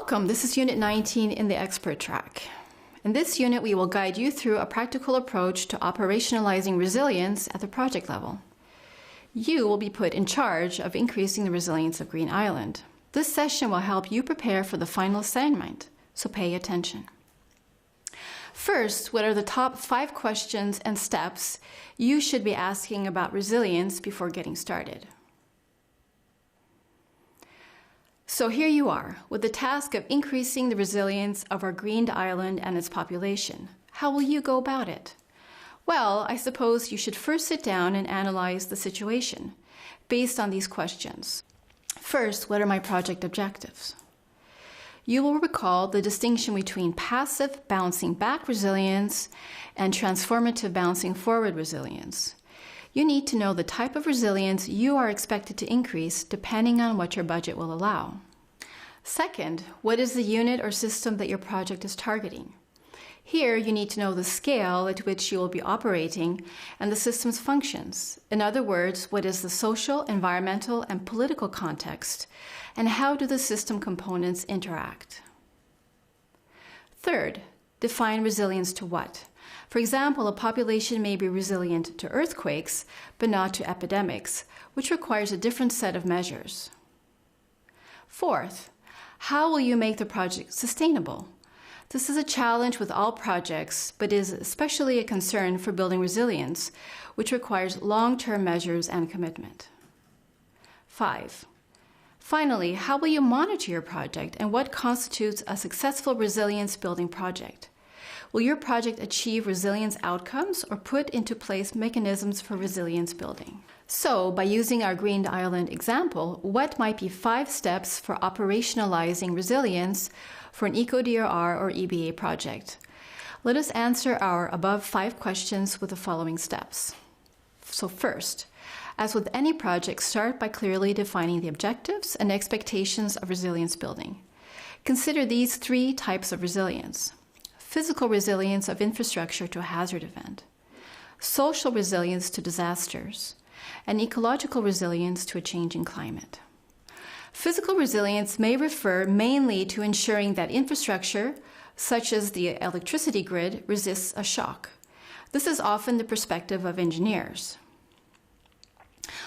Welcome, this is Unit 19 in the Expert track. In this unit, we will guide you through a practical approach to operationalizing resilience at the project level. You will be put in charge of increasing the resilience of Green Island. This session will help you prepare for the final assignment, so pay attention. First, what are the top 5 questions and steps you should be asking about resilience before getting started? So here you are, with the task of increasing the resilience of our greened island and its population. How will you go about it? Well, I suppose you should first sit down and analyze the situation based on these questions. First, what are my project objectives? You will recall the distinction between passive bouncing back resilience and transformative bouncing forward resilience. You need to know the type of resilience you are expected to increase depending on what your budget will allow. Second, what is the unit or system that your project is targeting? Here, you need to know the scale at which you will be operating and the system's functions. In other words, what is the social, environmental, and political context, and how do the system components interact? Third, define resilience to what? For example, a population may be resilient to earthquakes, but not to epidemics, which requires a different set of measures. Fourth, how will you make the project sustainable? This is a challenge with all projects, but is especially a concern for building resilience, which requires long-term measures and commitment. 5. Finally, how will you monitor your project and what constitutes a successful resilience building project? Will your project achieve resilience outcomes or put into place mechanisms for resilience building? So, by using our Greened Island example, what might be 5 steps for operationalizing resilience for an Eco-DRR or EBA project? Let us answer our above 5 questions with the following steps. So first, as with any project, start by clearly defining the objectives and expectations of resilience building. Consider these 3 types of resilience. Physical resilience of infrastructure to a hazard event, social resilience to disasters, and ecological resilience to a changing climate. Physical resilience may refer mainly to ensuring that infrastructure, such as the electricity grid, resists a shock. This is often the perspective of engineers.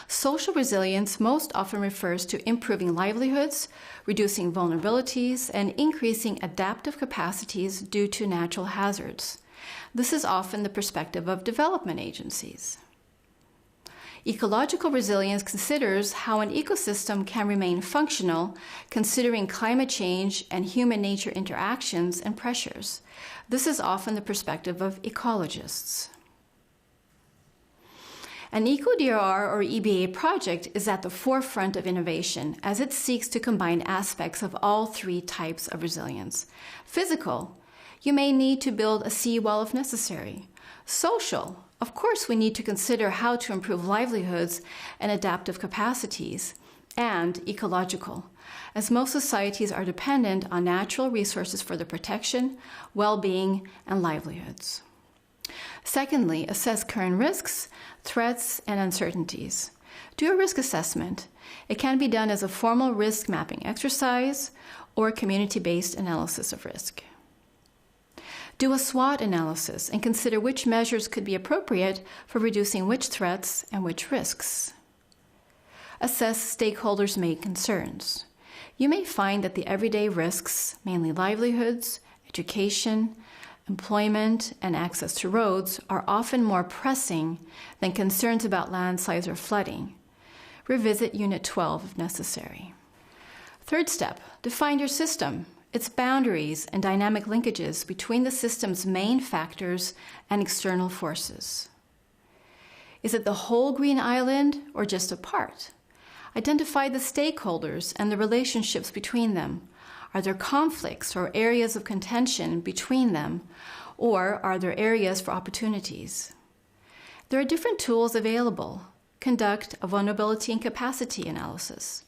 Social resilience most often refers to improving livelihoods, reducing vulnerabilities, and increasing adaptive capacities due to natural hazards. This is often the perspective of development agencies. Ecological resilience considers how an ecosystem can remain functional, considering climate change and human-nature interactions and pressures. This is often the perspective of ecologists. An Eco-DRR or EBA project is at the forefront of innovation as it seeks to combine aspects of all 3 types of resilience. Physical, you may need to build a seawall if necessary. Social, of course we need to consider how to improve livelihoods and adaptive capacities. And ecological, as most societies are dependent on natural resources for their protection, well-being, and livelihoods. Secondly, assess current risks, threats, and uncertainties. Do a risk assessment. It can be done as a formal risk mapping exercise or community-based analysis of risk. Do a SWOT analysis and consider which measures could be appropriate for reducing which threats and which risks. Assess stakeholders' main concerns. You may find that the everyday risks, mainly livelihoods, education, employment, and access to roads, are often more pressing than concerns about landslides or flooding. Revisit Unit 12 if necessary. Third step, define your system, its boundaries and dynamic linkages between the system's main factors and external forces. Is it the whole Green Island or just a part? Identify the stakeholders and the relationships between them. Are there conflicts or areas of contention between them, or are there areas for opportunities? There are different tools available. Conduct a vulnerability and capacity analysis.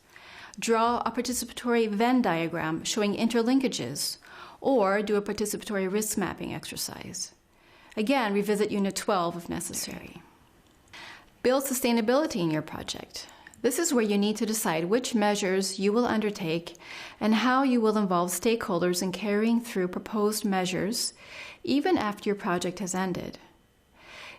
Draw a participatory Venn diagram showing interlinkages, or do a participatory risk mapping exercise. Again, revisit Unit 12 if necessary. Build sustainability in your project. This is where you need to decide which measures you will undertake and how you will involve stakeholders in carrying through proposed measures, even after your project has ended.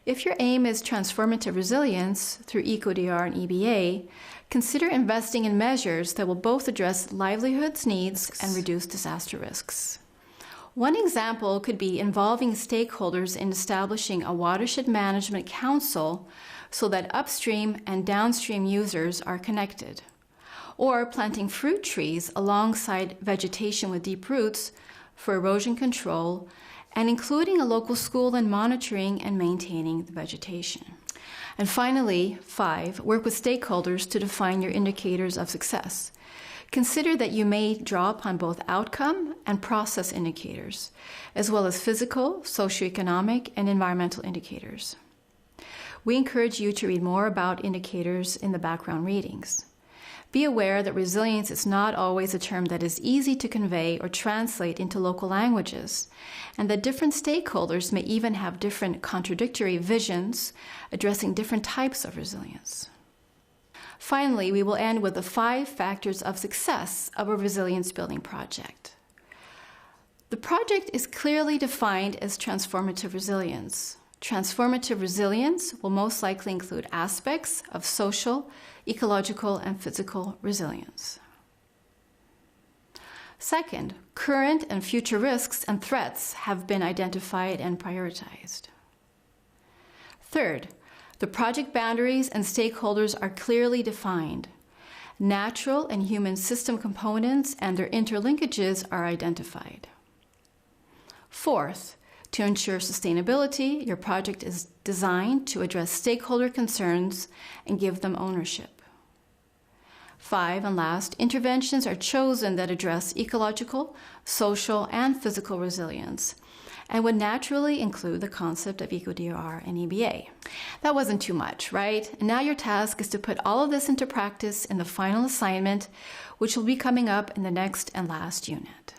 If your aim is transformative resilience through Eco-DRR and EBA, consider investing in measures that will both address livelihoods needs and reduce disaster risks. One example could be involving stakeholders in establishing a watershed management council so that upstream and downstream users are connected, or planting fruit trees alongside vegetation with deep roots for erosion control, and including a local school in monitoring and maintaining the vegetation. And finally, 5, work with stakeholders to define your indicators of success. Consider that you may draw upon both outcome and process indicators, as well as physical, socioeconomic, and environmental indicators. We encourage you to read more about indicators in the background readings. Be aware that resilience is not always a term that is easy to convey or translate into local languages, and that different stakeholders may even have different contradictory visions addressing different types of resilience. Finally, we will end with the 5 factors of success of a resilience building project. The project is clearly defined as transformative resilience. Transformative resilience will most likely include aspects of social, ecological, and physical resilience. Second, current and future risks and threats have been identified and prioritized. Third, the project boundaries and stakeholders are clearly defined. Natural and human system components and their interlinkages are identified. Fourth, to ensure sustainability, your project is designed to address stakeholder concerns and give them ownership. 5, and last, interventions are chosen that address ecological, social, and physical resilience, and would naturally include the concept of Eco-DRR and EBA. That wasn't too much, right? And now your task is to put all of this into practice in the final assignment, which will be coming up in the next and last unit.